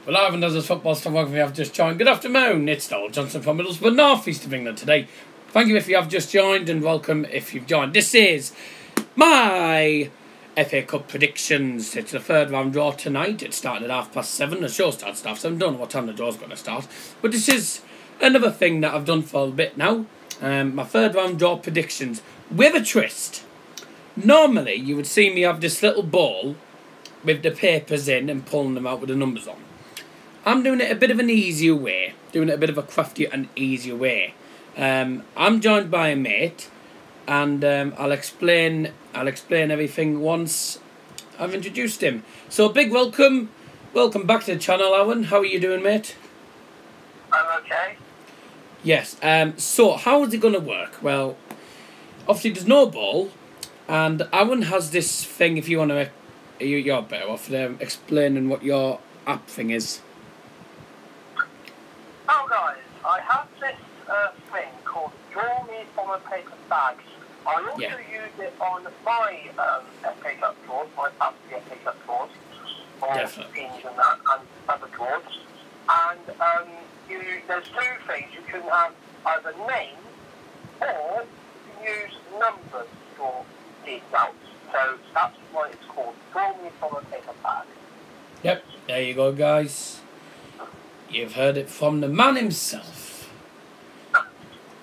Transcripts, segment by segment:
Well, live and as football stuff, welcome if you have just joined. Good afternoon, it's Noel Johnson from Middlesbrough North East of England today. Thank you if you have just joined and welcome if you've joined. This is my FA Cup predictions. It's the third round draw tonight. It started at 7:30. The show starts at 7:30. Don't know what time the draw's going to start. But this is another thing that I've done for a bit now. My third round draw predictions with a twist. Normally, you would see me have this little ball with the papers in and pulling them out with the numbers on. I'm doing it a bit of an easier way, doing it a bit of a craftier and easier way. I'm joined by a mate, and I'll explain everything once I've introduced him. So, big welcome back to the channel, Owen. How are you doing, mate? I'm okay. Yes. So, how is it going to work? Well, obviously there's no ball, and Owen has this thing. If you want to, you're better off explaining what your app thing is. Oh, guys, I have this thing called Draw Me From a Paper Bag. I also use it on my FA Cup draws, my fancy FA Cup draws, or teams and that, and other draws. And there's two things. You can have either name or you can use numbers to draw these out. So that's why it's called Draw Me From a Paper Bag. Yep, there you go, guys. You've heard it from the man himself.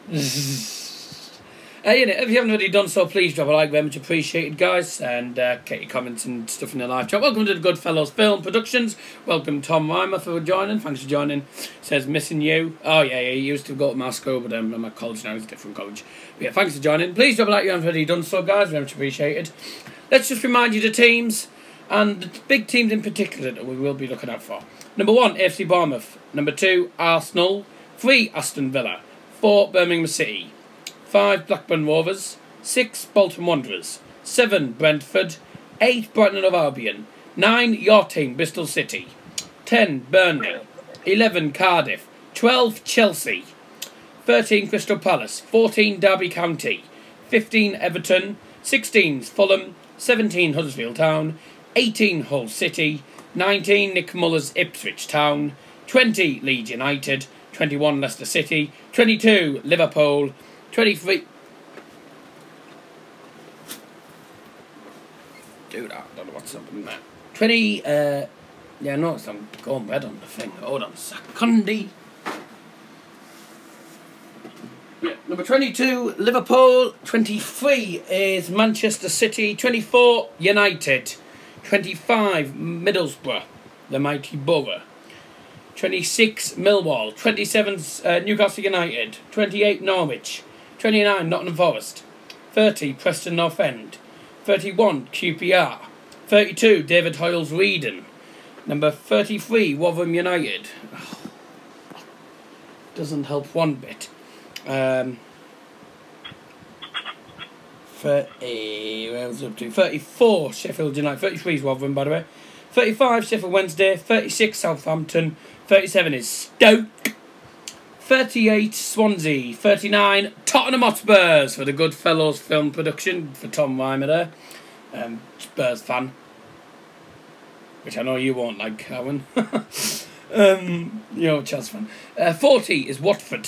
If you haven't already done so, please drop a like, very much appreciated, guys, and get your comments and stuff in the live chat. Welcome to the Goodfellows Film Productions. Welcome Tom Weimer for joining. Thanks for joining. Says missing you. Oh yeah, he used to go to my school, but I'm at college now. It's a different college. But yeah, thanks for joining. Please drop a like if you haven't already done so, guys. Very much appreciated. Let's just remind you the teams, and the big teams in particular that we will be looking out for. Number 1, AFC Bournemouth. Number 2, Arsenal. 3, Aston Villa. 4, Birmingham City. 5, Blackburn Rovers. 6, Bolton Wanderers. 7, Brentford. 8, Brighton and Hove Albion. 9, your team, Bristol City. 10, Burnley. 11, Cardiff. 12, Chelsea. 13, Crystal Palace. 14, Derby County. 15, Everton. 16, Fulham. 17, Huddersfield Town. 18, Hull City. 19, Nick Muller's Ipswich Town. 20, Leeds United. 21, Leicester City. 22, Liverpool. 23... Dude, I don't know what's happening there. 20, yeah, no, I'm going bed on the thing. Hold on a second. Yeah, number 22, Liverpool. 23 is Manchester City. 24, United. 25, Middlesbrough, the mighty Borough. 26, Millwall. 27, Newcastle United. 28, Norwich. 29, Nottingham Forest. 30, Preston North End. 31, QPR. 32, David Hoyle's Reading. Number 33, Rotherham United. Oh, doesn't help one bit. 34, Sheffield United. 33 is Rotherham, by the way. 35, Sheffield Wednesday. 36, Southampton. 37 is Stoke. 38, Swansea. 39, Tottenham Hotspurs for the Goodfellows Film Production for Tom Weimer there. Spurs fan. Which I know you won't like, Owen. You're a Chelsea fan. 40 is Watford.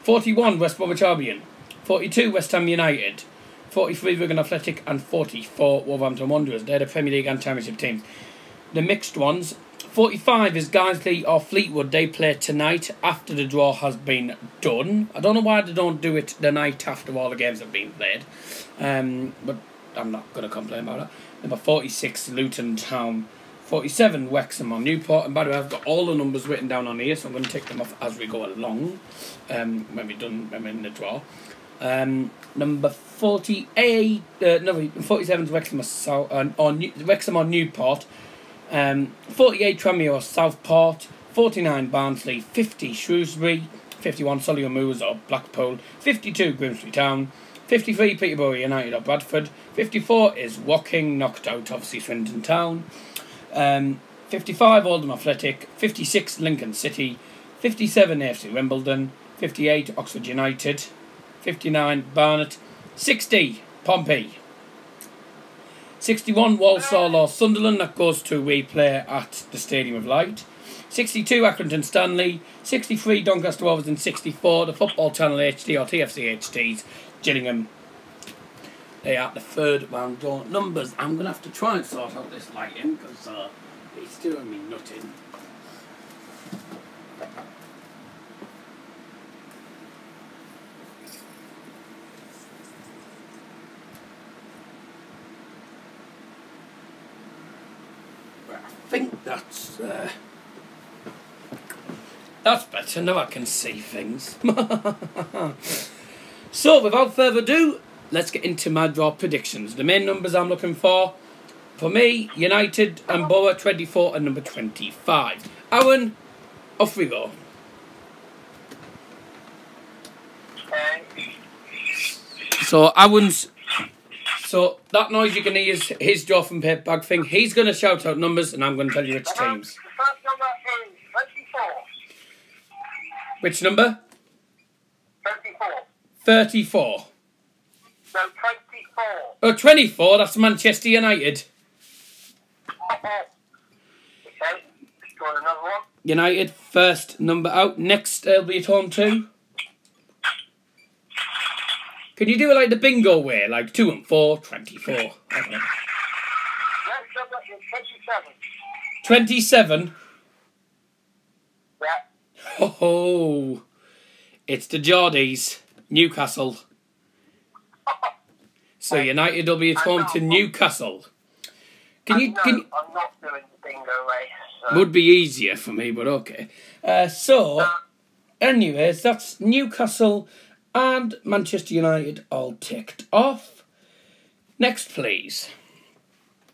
41, West Bromwich Albion. 42, West Ham United. 43, Wigan Athletic, and 44, Wolverhampton Wanderers. They're the Premier League and Championship teams. The mixed ones, 45 is Guiseley or Fleetwood. They play tonight after the draw has been done. I don't know why they don't do it the night after all the games have been played. But I'm not going to complain about that. Number 46, Luton Town. 47, Wrexham or Newport. And by the way, I've got all the numbers written down on here, so I'm going to take them off as we go along when we're in the draw. Number 48, 47 is Wrexham or Newport. 48, Tranmere or Southport. 49, Barnsley. 50, Shrewsbury. 51, Solihull Moors or Blackpool. 52, Grimsby Town. 53, Peterborough United or Bradford. 54 is Woking, knocked out obviously Swindon Town. 55, Oldham Athletic. 56, Lincoln City. 57, AFC Wimbledon. 58, Oxford United. 59, Barnet. 60, Pompey. 61, Walsall or Sunderland. That goes to replay at the Stadium of Light. 62 Accrington Stanley, 63 Doncaster Rovers, and 64 the Football Channel HD or TFC HDs Gillingham. They are the third round draw numbers. I'm going to have to try and sort out this lighting because it's doing me nutting. I think that's better. Now I can see things. So, without further ado, let's get into my draw predictions. The main numbers I'm looking for me, United and Borough, 24 and number 25. Aaron, off we go. So, Aaron's... So, that noise you can hear is his draw from paper bag thing. He's going to shout out numbers and I'm going to tell you which teams. The first number is 24. Which number? 34. 34. No, 24. Oh, 24, that's Manchester United. Okay, let's go on another one. United, first number out. Next, they'll be at home too. Can you do it like the bingo way? Like 2 and 4, 24. I don't know. Next number is 27. 27? Yeah. Oh, it's the Geordies, Newcastle. So United will be at home to Newcastle. Can you? I'm not doing the bingo race. So. Would be easier for me, but okay. Anyways, that's Newcastle and Manchester United all ticked off. Next, please.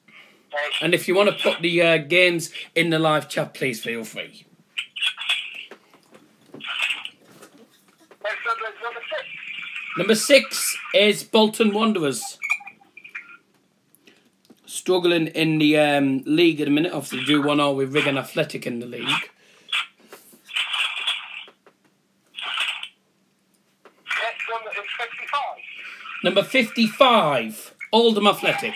Okay. And if you want to put the games in the live chat, please feel free. Next number is number 6. Number 6 is Bolton Wanderers. Struggling in the league at the minute. Obviously, do 1-0 with Wigan Athletic in the league. Next number is 55. Number 55, Oldham Athletic.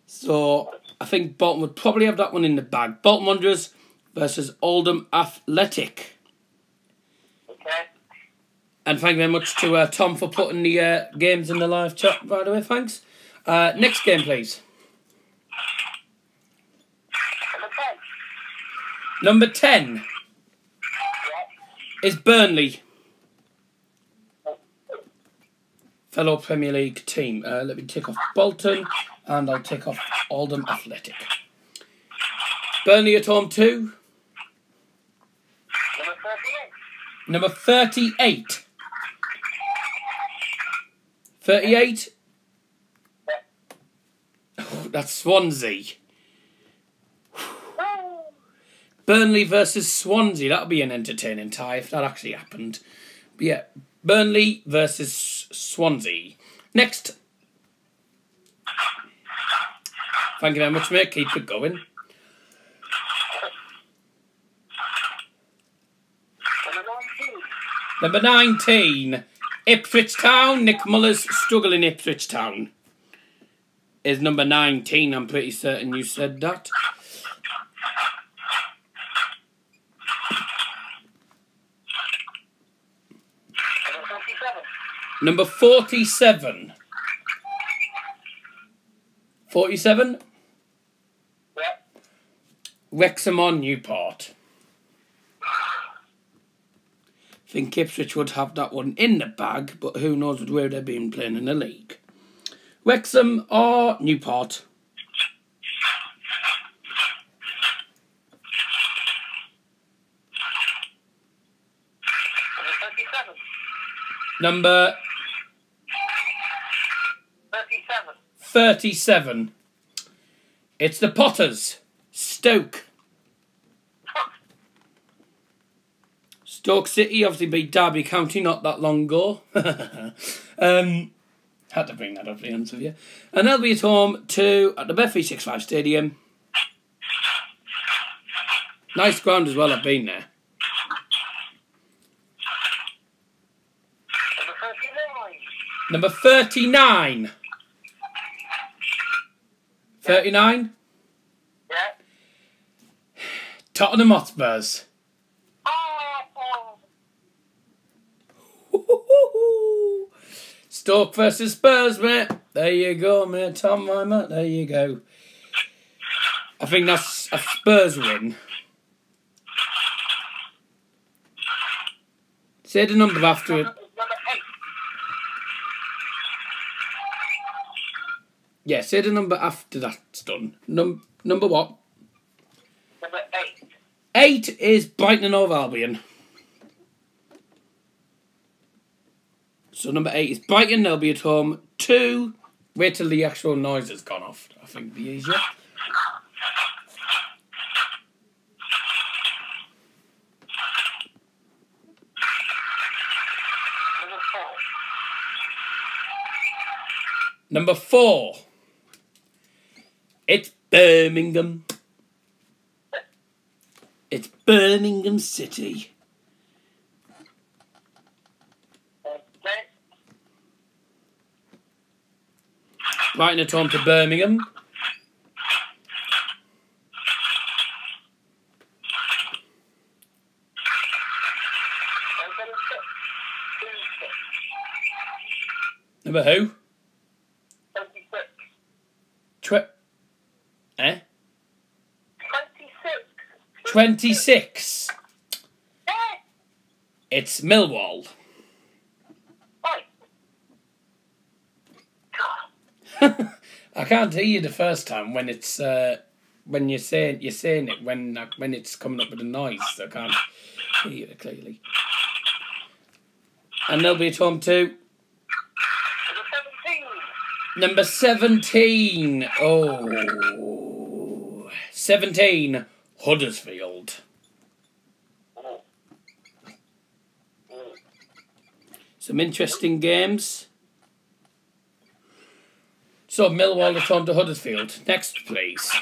So, I think Bolton would probably have that one in the bag. Bolton Wanderers versus Oldham Athletic. Okay. And thank you very much to Tom for putting the games in the live chat, by the way, thanks. Next game, please. Number 10. Number 10 Yeah. is Burnley. Fellow Premier League team. Let me tick off Bolton and I'll tick off Oldham Athletic. Burnley at home too. Number 38. Number 38. 38? Yeah. Oh, that's Swansea. Burnley versus Swansea. That'll be an entertaining tie if that actually happened. But yeah, Burnley versus Swansea. Next. Thank you very much, mate. Keep it going. Number 19. Ipswich Town. Nick Muller's struggling Ipswich Town. Is number 19. I'm pretty certain you said that. Number 47. 47? Yeah. Wrexham on Newport. I think Ipswich would have that one in the bag, but who knows where they've been playing in the league. Wrexham or Newport? Number 37. 37. It's the Potters. Stoke. Stoke City obviously beat Derby County not that long ago. Had to bring that up, to be honest with you. And they'll be at home at the Bet365 Stadium. Nice ground as well, I've been there. Number 39. 39? Yeah. Tottenham Hotspurs. Stoke versus Spurs, mate. There you go, mate. Tom Weimer, there you go. I think that's a Spurs win. Say the number after it. Number 8. Yeah, say the number after that's done. Number what? Number 8. 8 is Brighton and Hove Albion. So number 8 is Brighton, they'll be at home. 2, wait till the actual noise has gone off. I think it'll be easier. Number 4. It's Birmingham. It's Birmingham City. Brighton at home to Birmingham. Number who? 26. 26. It's Millwall. I can't hear you the first time when it's when you're saying it when it's coming up with a noise. So I can't hear it clearly. And they'll be at home too. Number 17. Oh, 17. Huddersfield. Some interesting games. So, Millwall at home to Huddersfield. Next, please.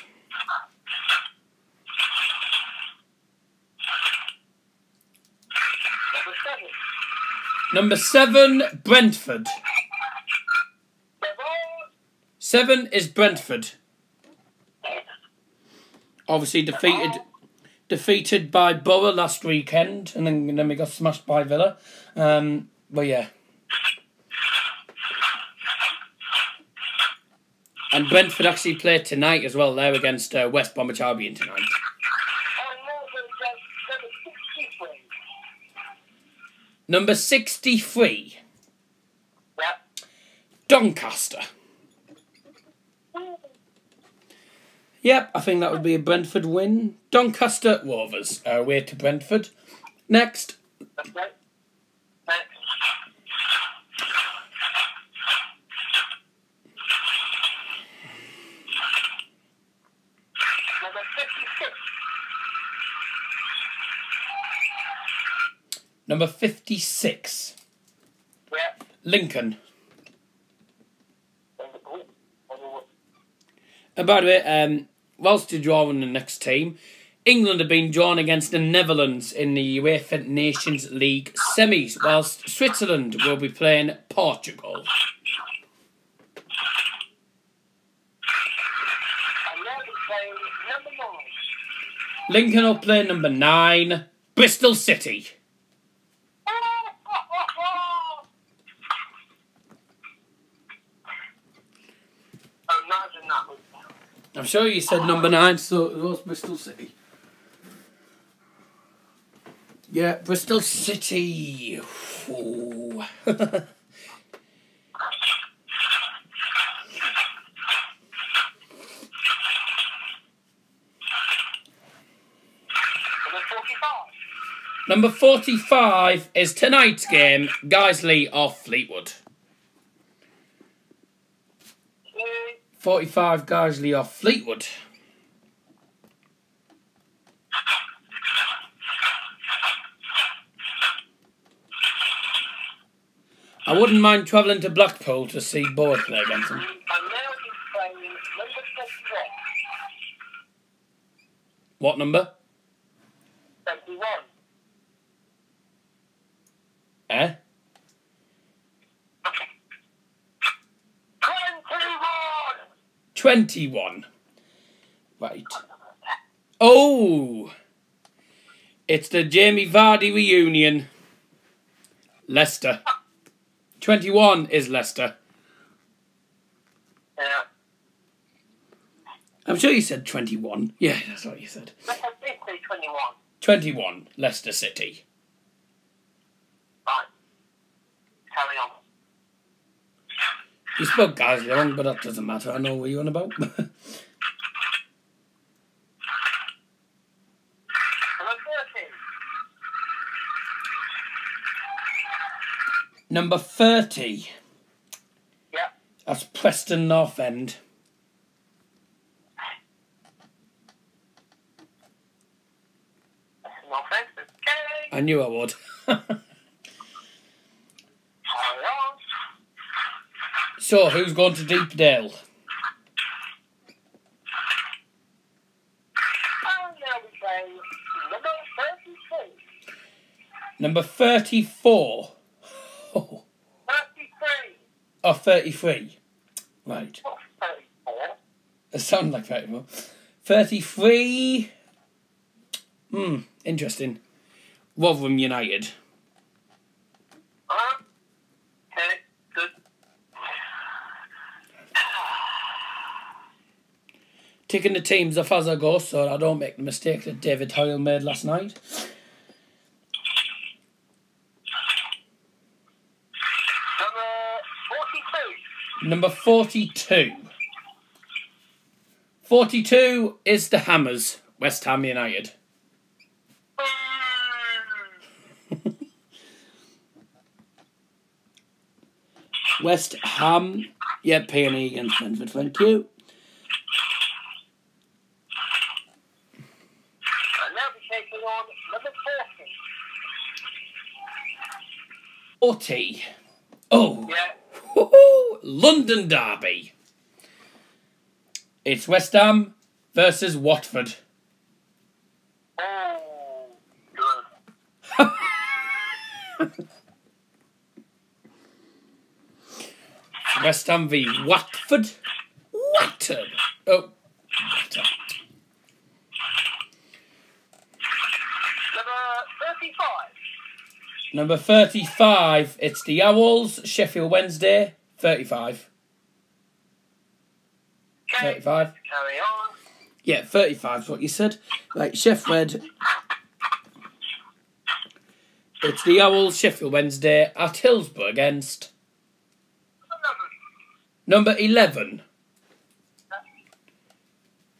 Number 7, Brentford. 7 is Brentford. Obviously defeated by Borough last weekend, and then we got smashed by Villa. But yeah. And Brentford actually play tonight as well. They're against West Bromwich Albion tonight. Number 63. Yep. Doncaster. Yep, I think that would be a Brentford win. Doncaster Rovers are away to Brentford. Next. That's right. Next. Number 56. Number 56. Yep. Lincoln. And by the way, whilst you're drawing the next team, England have been drawn against the Netherlands in the UEFA Nations League semis, whilst Switzerland will be playing Portugal. Lincoln will play number 9, Bristol City. I'm sure you said number 9, so it was Bristol City. Yeah, Bristol City. Ooh. Number 45 is tonight's game, Guiseley or Fleetwood. 45 Guiseley or Fleetwood. I wouldn't mind travelling to Blackpool to see Boyd play against them. What number? 71. Eh? 21. Right. Oh! It's the Jamie Vardy reunion. Leicester. 21 is Leicester. Yeah. I'm sure you said 21. Yeah, that's what you said. I did say 21. 21, Leicester City. Right. Carry on. You spoke Guys wrong, but that doesn't matter. I know what you're on about. Number 13. Number 30. Yeah. That's Preston North End. No offense, okay. I knew I would. Carry on. So, who's going to Deepdale? And now we say number 32. Number 34. Oh, 33. oh 33. Right. What's 34? It sounds like 34. 33. Interesting. Rotherham United. Okay, good. Taking the teams off as I go so I don't make the mistake that David Hoyle made last night. Number 42. Number 42. 42 is the Hammers, West Ham United. West Ham, yeah, Peony against Brentford, thank you. And now we're taking on number 40. 40. Oh, Yeah. woohoo, London derby. It's West Ham versus Watford. Oh, good. West Ham v Watford. Watford. Oh, Watford. Number 35. Number 35. It's the Owls, Sheffield Wednesday. 35. Okay. 35. Carry on. Yeah, 35 is what you said. Right, Sheffield. It's the Owls, Sheffield Wednesday at Hillsborough against number 11.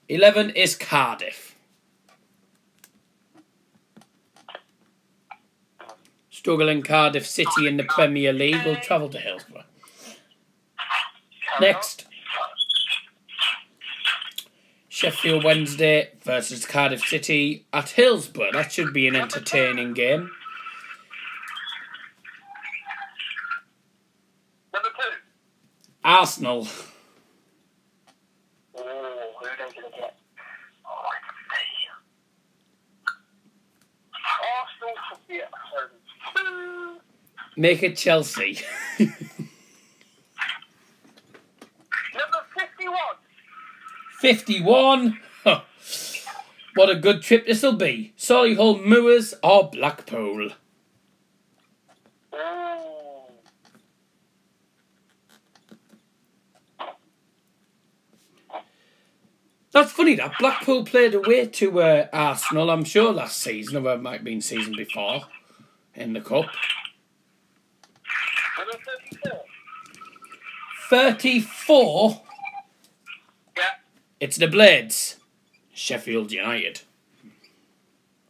11 is Cardiff. Struggling Cardiff City in the Premier League will travel to Hillsborough. Next, Sheffield Wednesday versus Cardiff City at Hillsborough. That should be an entertaining game. Number 2. Arsenal. Oh, who are they going to get? Oh, let's see. Arsenal should be at home. Make it Chelsea. Number 51. 51. Huh. What a good trip this will be. Solihull Moors or Blackpool. Oh. That's funny that Blackpool played away to Arsenal, I'm sure, last season, or it might have been season before, in the Cup. Number 34. 34. Yeah. It's the Blades. Sheffield United.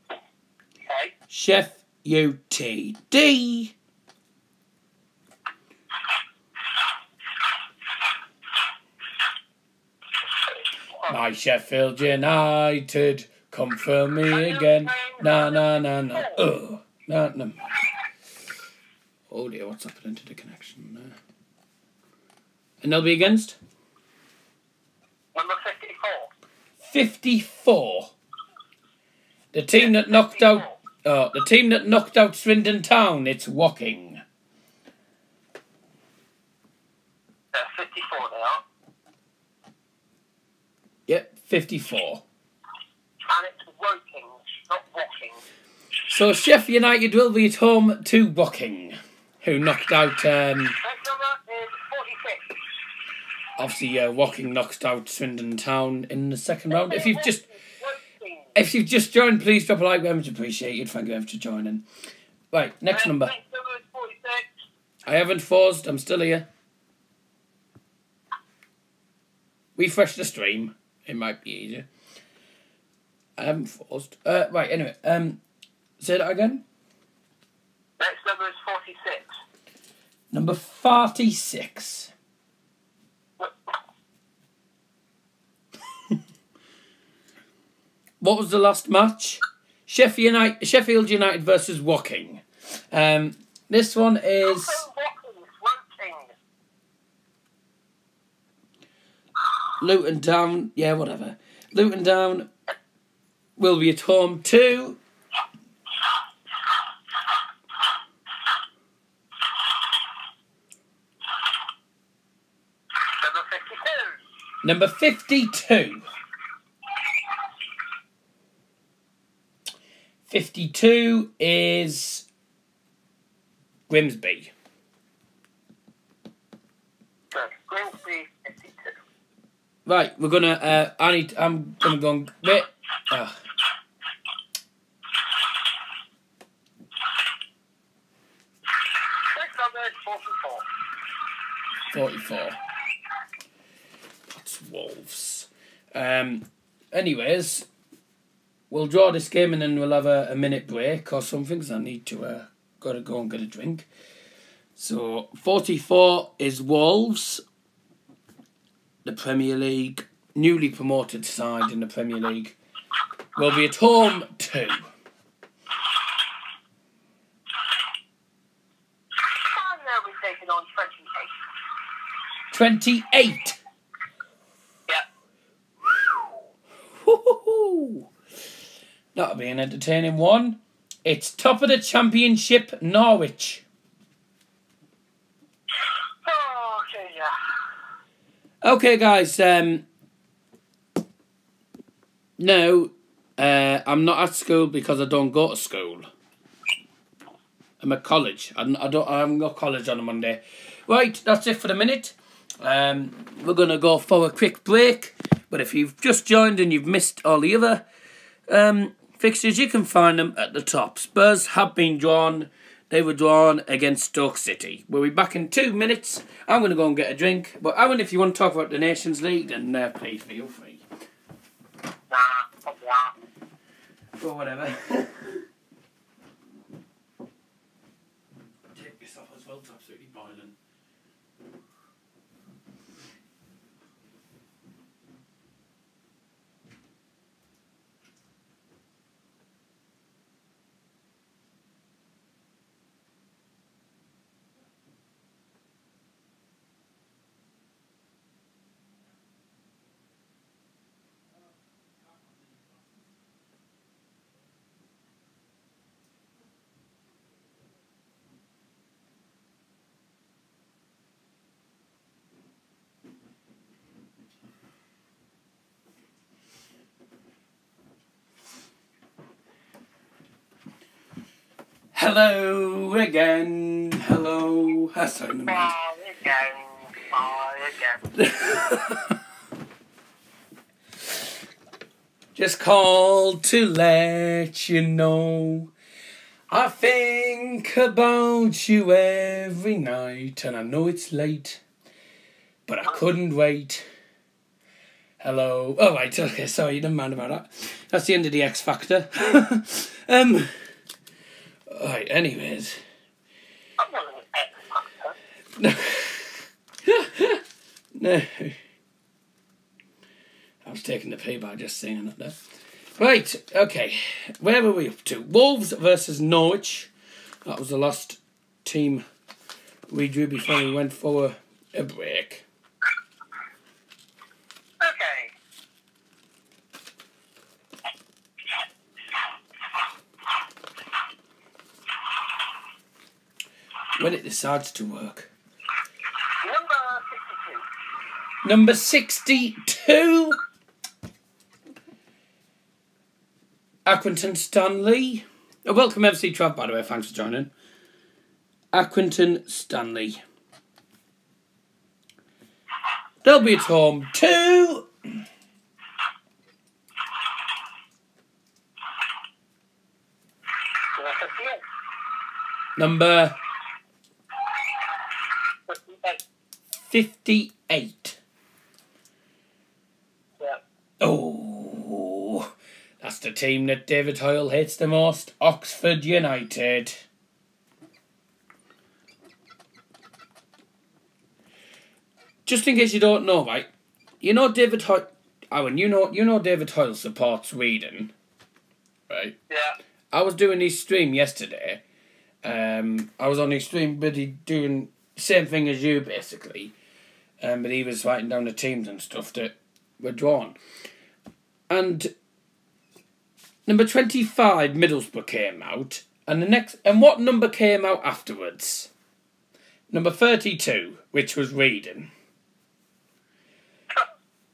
Okay. Chef UTD. My Sheffield United, come for me again. Na na na na. Na na. Oh dear, what's happening to the connection there? And they'll be against? Number 54. 54. The team that knocked out Swindon Town, it's Woking. 54 they are. Yep, 54. And it's Woking, not Woking. So Sheffield United will be at home to Woking, who knocked out... Next number is 46. Obviously, Woking knocked out Swindon Town in the second round. If you've just joined, please drop a like. Very much appreciated. Thank you very much for joining. Right, next number. Next number is 46. I haven't paused. I'm still here. Refresh the stream. It might be easier. I haven't paused. Right, anyway. Say that again. Next number is 46. Number 46. What was the last match? Sheffield United versus Woking. This one is... Luton Town. Yeah, whatever. Luton Town will be at home to... Number 52. 52 is Grimsby. Good. Grimsby 52. Right, we're gonna. I'm gonna go and wait. Next number is 44. 44. That's Wolves. Anyways, we'll draw this game and then we'll have a minute break or something, because I need to gotta go and get a drink. So 44 is Wolves, the Premier League, newly promoted side in the Premier League, will be at home to... And they'll be taking on 28. 28. Yeah. Woo-hoo-hoo. That'll be an entertaining one. It's top of the championship, Norwich. Oh, okay, yeah. Okay, guys. No, I'm not at school because I don't go to school. I'm at college. I haven't got college on a Monday. Right, that's it for the minute. We're gonna go for a quick break. But if you've just joined and you've missed all the other fixtures, you can find them at the top. Spurs have been drawn. They were drawn against Stoke City. We'll be back in 2 minutes. I'm going to go and get a drink. But Aaron, if you want to talk about the Nations League, then please feel free. Nah, probably not. Or whatever. Take this off as well. It's absolutely boiling. Hello again. Hello. Sorry, never mind. Again. Just called to let you know I think about you every night, and I know it's late, but I couldn't wait. Hello. Oh, right, okay, sorry, never mind about that. That's the end of the X Factor. Right, anyways. I'm not an X Factor. No. I was taking the pee by just saying that there. Right, okay. Where were we up to? Wolves versus Norwich. That was the last team we drew before we went for a break. Okay. When it decides to work. Number Number 62. 62. Accrington Stanley Welcome FC Trav, by the way. Thanks for joining. Accrington Stanley. They'll be at home to... Number 58. Yeah. Oh, that's the team that David Hoyle hates the most. Oxford United. Just in case you don't know, right? You know David Hoyle. Owen, you know David Hoyle supports Sweden, right? Yeah. I was doing his stream yesterday. I was on his stream, but he doing the same thing as you basically. But he was writing down the teams and stuff that were drawn. And number 25, Middlesbrough came out, and what number came out afterwards? Number 32, which was Reading.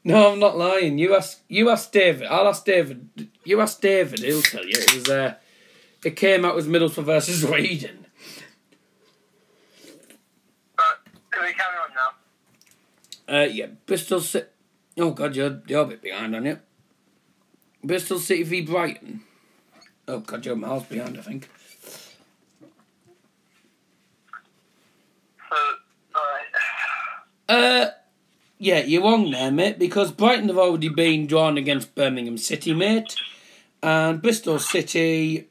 No, I'm not lying. You ask David. I'll ask David. You ask David. He'll tell you. It was. It came out as Middlesbrough versus Reading. Can we carry on now? Yeah, Bristol City. Oh God, you're a bit behind, aren't you? Bristol City v Brighton. Oh God, you're miles behind, I think. Yeah, you're wrong there, mate, because Brighton have already been drawn against Birmingham City, mate, and Bristol City.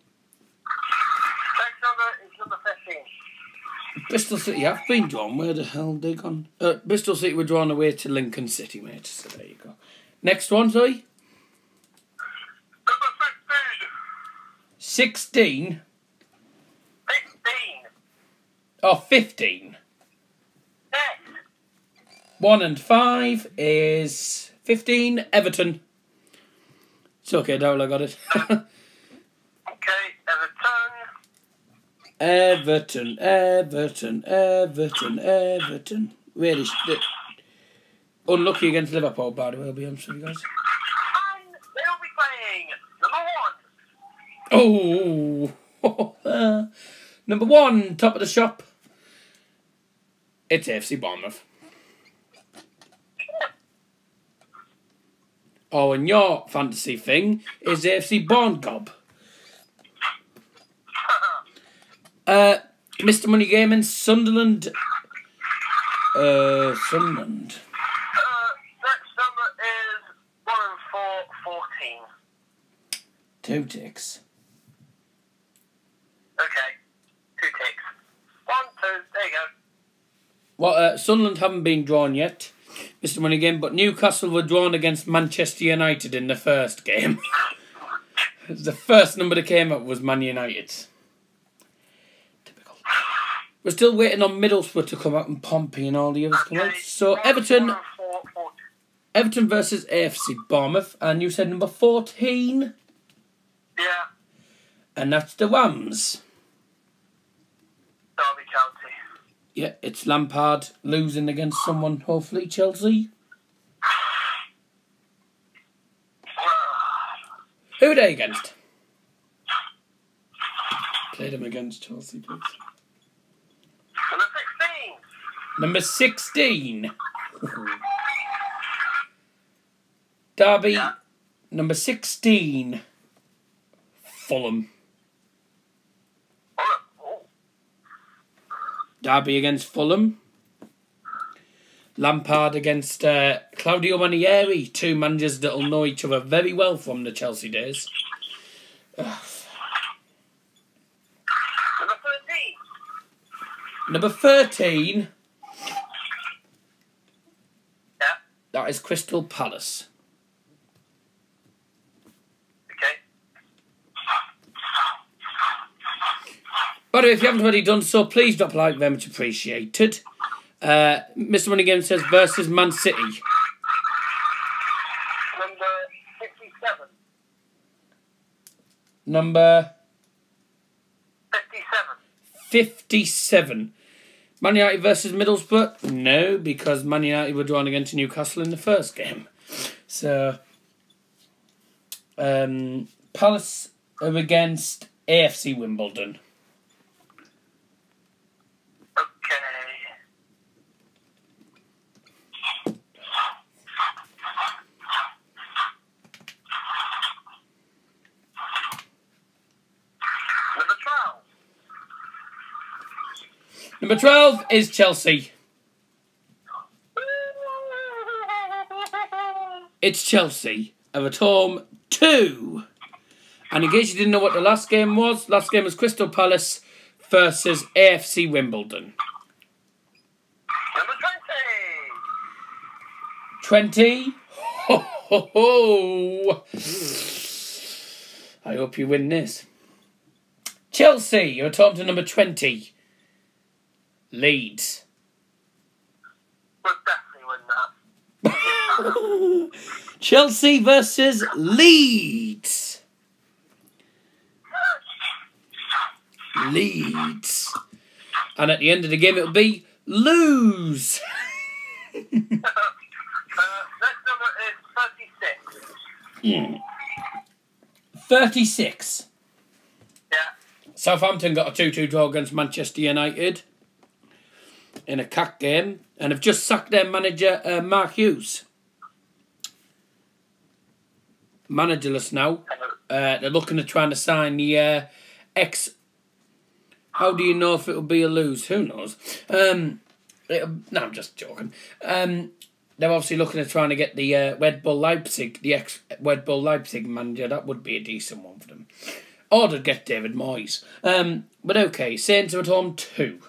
Next number is number 15. Bristol City have been drawn. Where the hell they gone? Bristol City were drawn away to Lincoln City, mate. So there you go. Next one, sorry. Number 16. 15. Oh, 15. Yes. 1 and 5 is 15. Everton. It's okay, Dowell, I got it. Okay, Everton. Really unlucky against Liverpool, by the way, I'll be honest with you guys. And they'll be playing number 1. Oh, number 1, top of the shop. It's AFC Bournemouth. Oh, and your fantasy thing is AFC Bournemouth. Mr. Money Gaming, Sunderland. Sunderland. Next number is 1 and 4, 14. 2 ticks. Okay, 2 ticks. 1, 2, there you go. Well, Sunderland haven't been drawn yet, Mr. Money Game, but Newcastle were drawn against Manchester United in the first game. The first number that came up was Man United. Typical. We're still waiting on Middlesbrough to come out and Pompey and all the others come out. So Everton versus AFC Bournemouth, and you said number 14? Yeah. And that's the Rams. Derby County. Yeah, it's Lampard losing against someone, hopefully Chelsea. Who are they against? Play them against Chelsea, please. Number 16. Number 16. Derby. Yeah. Number 16. Fulham. Oh. Derby against Fulham. Lampard against Claudio Ranieri. 2 managers that'll know each other very well from the Chelsea days. Number 13. Number 13. Yeah. That is Crystal Palace. Okay. By the way, if you haven't already done so, please drop a like, very much appreciated. Mr. Moneygan says versus Man City. Number 57. Number 57. 57. Man United versus Middlesbrough? No, because Man United were drawn against Newcastle in the first game. So, Palace are against AFC Wimbledon. Okay. Number 12. Number 12 is Chelsea. It's Chelsea are at home 2. And in case you didn't know what the last game was Crystal Palace versus AFC Wimbledon. Number 20. Ho, ho, ho. I hope you win this. Chelsea are at home to number 20. Leeds. We'll definitely win that. Chelsea versus Leeds. Leeds. And at the end of the game, it'll be lose. Next number is 36. 36. Yeah. Southampton got a 2-2 draw against Manchester United in a CAC game and have just sacked their manager, Mark Hughes. Managerless now. They're looking at trying to sign the ex... How do you know if it'll be a lose? Who knows? No, I'm just joking. They're obviously looking at trying to get the Red Bull Leipzig, the ex-Red Bull Leipzig manager. That would be a decent one for them. Or they'd get David Moyes. But okay, Saints are at home 2.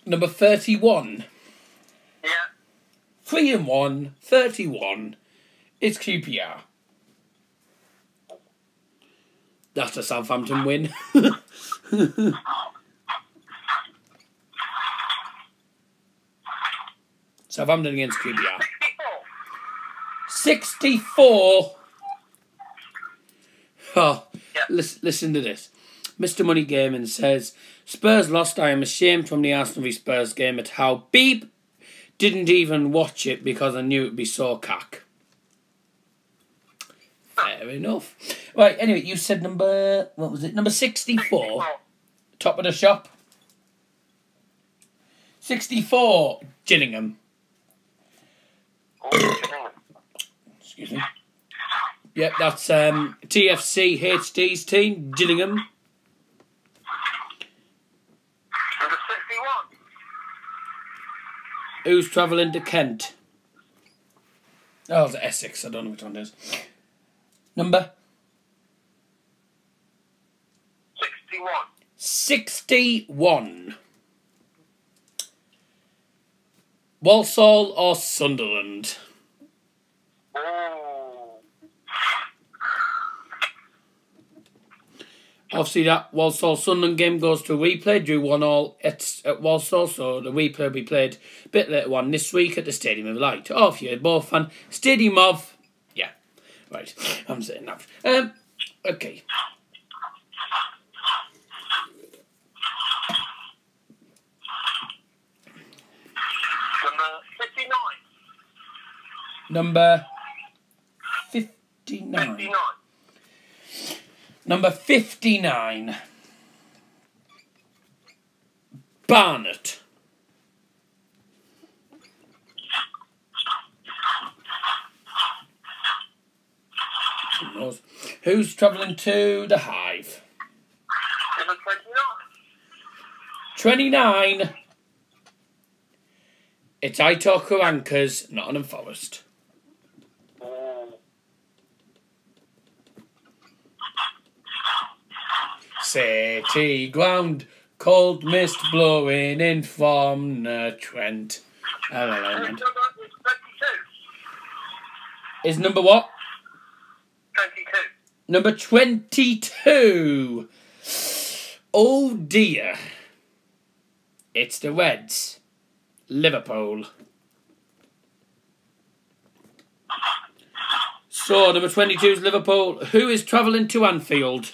Number 31. Yeah. 3-1, 31. It's QPR. That's a Southampton win. Southampton against QPR. 64. Oh, yeah. Listen to this. Mr. Money Gaming says, Spurs lost. I am ashamed from the Arsenal v Spurs game at how Beep didn't even watch it because I knew it would be so cack. Fair enough. Right, anyway, you said number... What was it? Number 64. Top of the shop. 64. Gillingham. Excuse me. Yep, that's TFC HD's team, Gillingham. Number 61. Who's travelling to Kent? Oh, it's Essex. I don't know which one it is. Number? 61. 61. Walsall or Sunderland? Obviously, that Walsall-Sunderland game goes to a replay. Drew 1-1 at Walsall, so the replay will be played a bit later on this week at the Stadium of Light. Oh, if you're both fan, Stadium of... Yeah, right, I'm saying that. Okay. Number 59. Number 59. 59. Number 59. Barnet. Who knows? Who's travelling to the Hive? Number 29. It's Aitor Karanka's Nottingham Forest. City ground, cold mist blowing in from the Trent. Number 22. Is number what? 22. Number 22. Oh dear. It's the Reds. Liverpool. So, number 22 is Liverpool. Who is travelling to Anfield?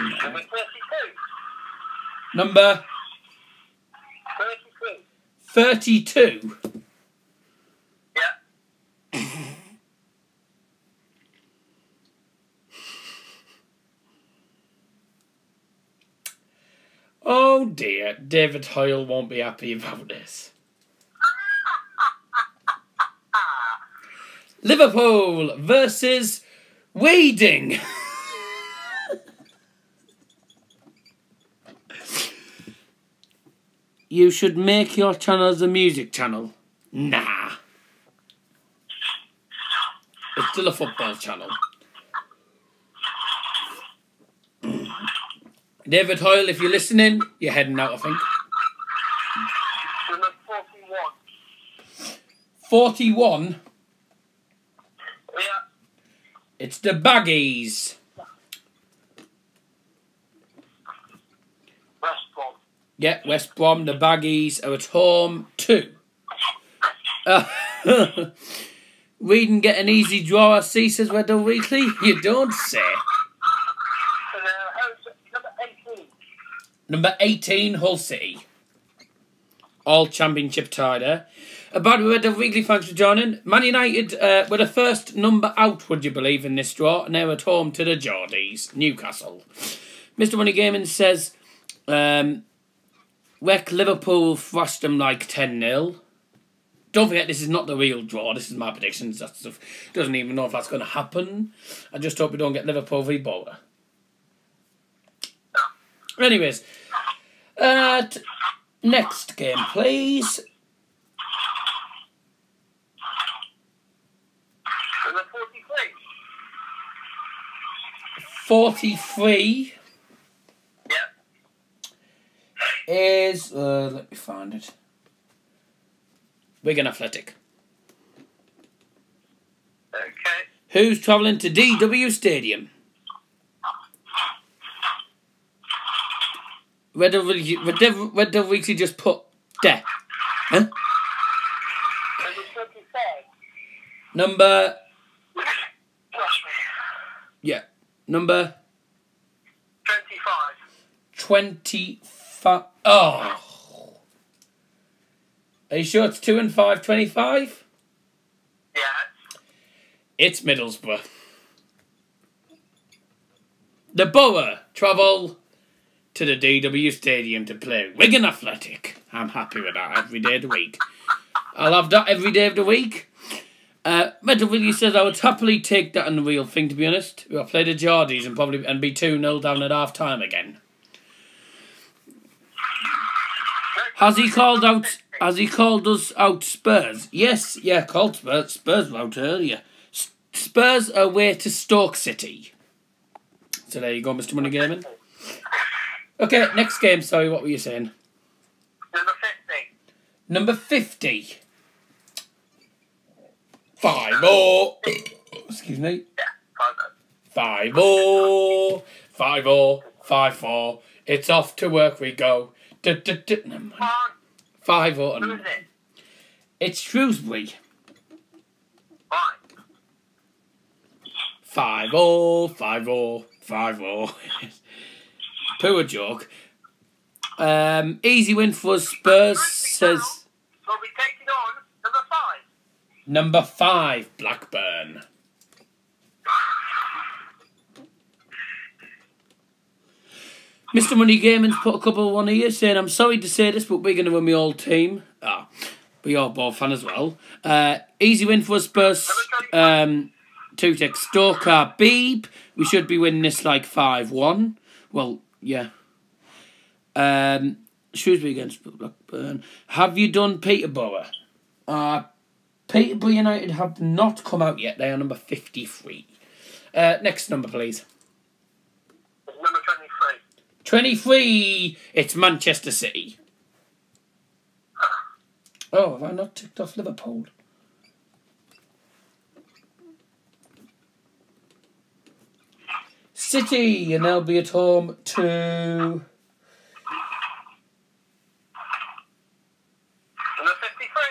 Number 32. Number 32. 32. Yeah. Oh dear, David Hoyle won't be happy about this. Liverpool versus Weeding. You should make your channel as a music channel. Nah. It's still a football channel. David Hoyle, if you're listening, you're heading out, I think. Number 41. 41. Yeah. It's the Baggies. West Brom. Yeah, West Brom, the Baggies are at home too. We didn't get an easy draw, I see, says Weddell Weekly. You don't say. Number 18. Number 18, Hull City. All championship tie there. By the way, Weddell Weekly, thanks for joining. Man United were the first number out, would you believe, in this draw, and they're at home to the Geordies, Newcastle. Mr. Money Gaming says, Weck Liverpool thrashed them like 10-0. Don't forget, this is not the real draw. This is my predictions. That stuff doesn't even know if that's going to happen. I just hope we don't get Liverpool v Bowler. Anyways, next game, please. Number 43. 43 Yeah. is, let me find it. Wigan Athletic. Okay. Who's travelling to DW Stadium? Red Devil Weekly just put there. Huh? Number 25. Number, Trust me. yeah, number 25. 25. Oh. Are you sure it's 2 and 5, 25? Yeah. It's Middlesbrough. The Borough travel to the DW Stadium to play Wigan Athletic. I'm happy with that every day of the week. I'll have that every day of the week. Metal Willie says I would happily take that and the real thing, to be honest. We'll play the Geordies and be 2-0 down at half time again. Has he called us out Spurs? Yes, yeah, called Spurs. Spurs were out earlier. Spurs are away to Stoke City. So there you go, Mr. Money Gaming. Okay, next game, sorry, what were you saying? Number 50. Number 50. 5-0. Excuse me. Yeah, 5-0. 5-0. 5-4. It's off to work we go. Never mind. 5-0. Who is it? It's Shrewsbury. 5-0. 5-0. 5-0. Poor joke. Easy win for Spurs, says... We'll be taking on number 5. Number 5, Blackburn. Mr. Money Gaming's put a couple of one here saying, I'm sorry to say this, but we're going to win my old team. Ah, but you're both fan as well. Easy win for Spurs. 2 ticks. Stoker Beeb. We should be winning this like 5-1. Well, yeah. Shrewsbury against Blackburn. Have you done Peterborough? Peterborough United have not come out yet. They are number 53. Next number, please. Number 23. 23. It's Manchester City. Oh, have I not ticked off Liverpool? City, and they'll be at home to... Number 53.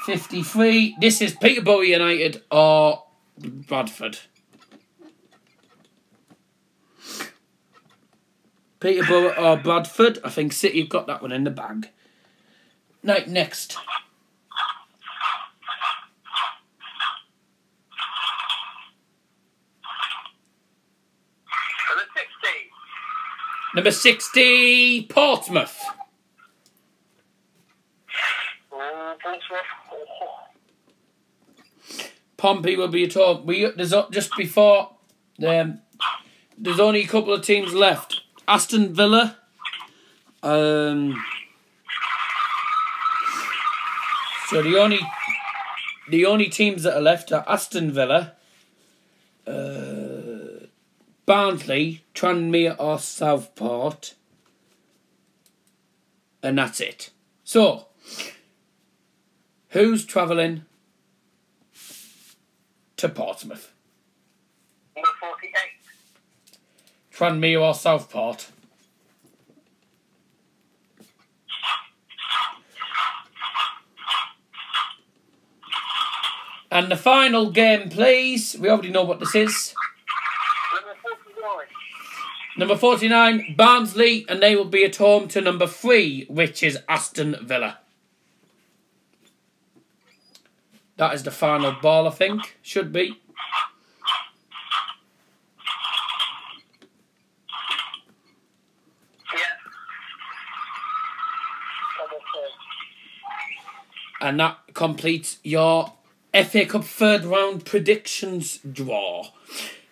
53. This is Peterborough United or Bradford. Peterborough or Bradford. I think City have got that one in the bag. Right, next. Number 60, Portsmouth. Pompey will be a talk. There's just before there's only a couple of teams left. Aston Villa. So the only teams that are left are Aston Villa, Barnsley, Tranmere or Southport, and that's it. So, who's travelling to Portsmouth? Number 48. Tranmere or Southport? And the final game, please. We already know what this is. Number 49, Barnsley, and they will be at home to number 3, which is Aston Villa. That is the final ball, I think. Should be. And that completes your FA Cup third round predictions draw.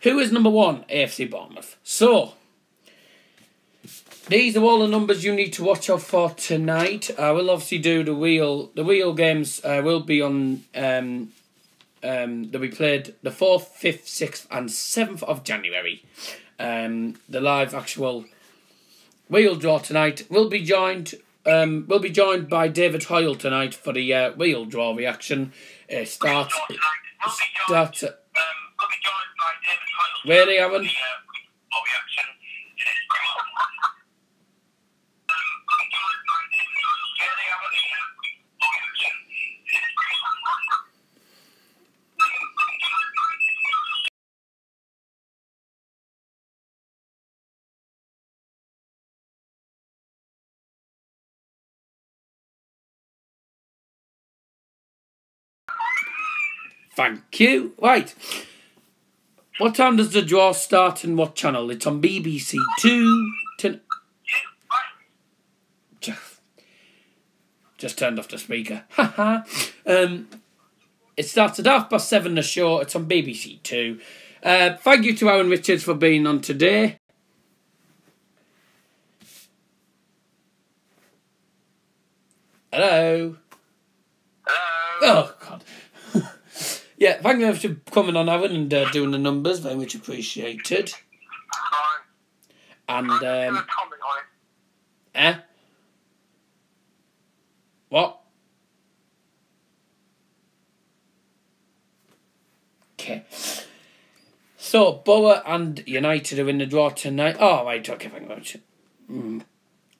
Who is number 1? AFC Bournemouth. So, these are all the numbers you need to watch out for tonight. I will obviously do the real games. Will be on. They'll be played the 4th, 5th, 6th, and 7th of January. The live actual wheel draw tonight will be joined. We'll be joined by David Hoyle tonight for the wheel draw reaction. Starts. Really, Aaron? Thank you. Right. What time does the draw start and what channel? It's on BBC 2. Just turned off the speaker. It starts at 7:30 the show. It's on BBC 2. Thank you to Aaron Richards for being on today. Hello. Hello. Oh, God. Yeah, thank you for coming on, Aaron, and doing the numbers. Very much appreciated. And, comment on it. What? Okay. So, Borough and United are in the draw tonight. Oh, right, okay, thank you very much.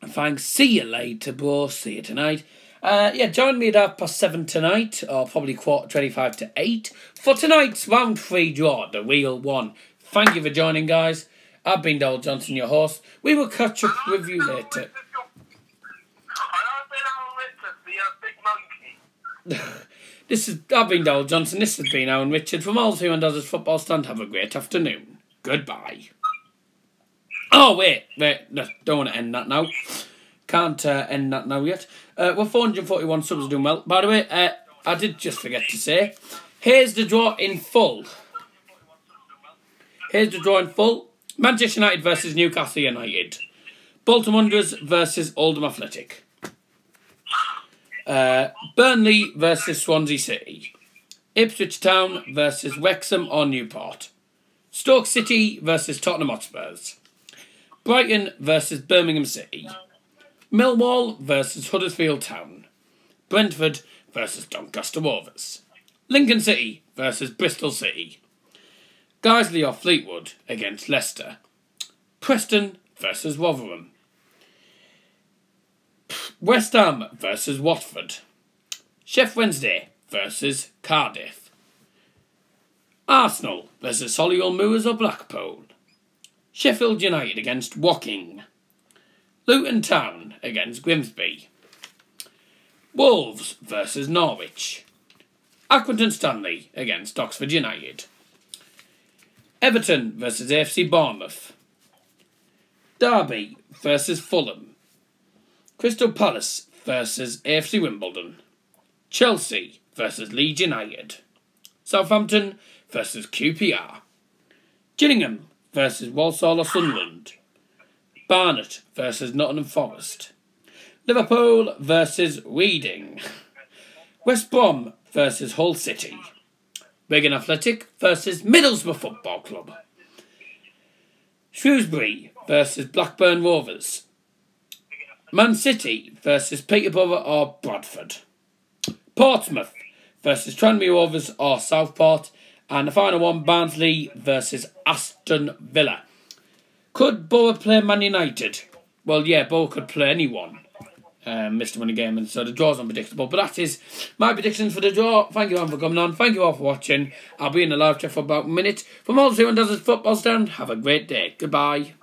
Thanks. See you later, bro. See you tonight. Join me at 7:30 tonight, or probably 25 to 8, for tonight's round 3 draw, the real one. Thank you for joining, guys. I've been Dole Johnson, your host. We will catch up with you later. I've been Dole Johnson. This has been Aaron Richard from All Two and Does His Football Stand. Have a great afternoon. Goodbye. Oh, wait. No, don't want to end that now. Can't end that now yet. We're 441 subs, doing well. By the way, I did just forget to say, here's the draw in full. Manchester United versus Newcastle United. Bolton Wanderers versus Oldham Athletic. Burnley versus Swansea City. Ipswich Town versus Wrexham or Newport. Stoke City versus Tottenham Hotspurs. Brighton versus Birmingham City. Millwall versus Huddersfield Town. Brentford versus Doncaster Rovers. Lincoln City versus Bristol City. Guiseley or Fleetwood against Leicester. Preston versus Rotherham. West Ham versus Watford. Sheff Wednesday versus Cardiff. Arsenal versus Solihull Moors or Blackpool. Sheffield United against Woking. Luton Town against Grimsby. Wolves versus Norwich. Accrington Stanley against Oxford United. Everton versus AFC Bournemouth. Derby versus Fulham. Crystal Palace versus AFC Wimbledon. Chelsea versus Leeds United. Southampton versus QPR. Gillingham versus Walsall or Sunderland. Barnet versus Nottingham Forest. Liverpool versus Reading. West Brom versus Hull City. Wigan Athletic versus Middlesbrough Football Club. Shrewsbury versus Blackburn Rovers. Man City versus Peterborough or Bradford. Portsmouth versus Tranmere Rovers or Southport. And the final one, Barnsley versus Aston Villa. Could Borough play Man United? Well, yeah, Borough could play anyone. Mr. Money Game, and so the draw's unpredictable. But that is my predictions for the draw. Thank you all for coming on. Thank you all for watching. I'll be in the live chat for about a minute. From all who does his football stand, have a great day. Goodbye.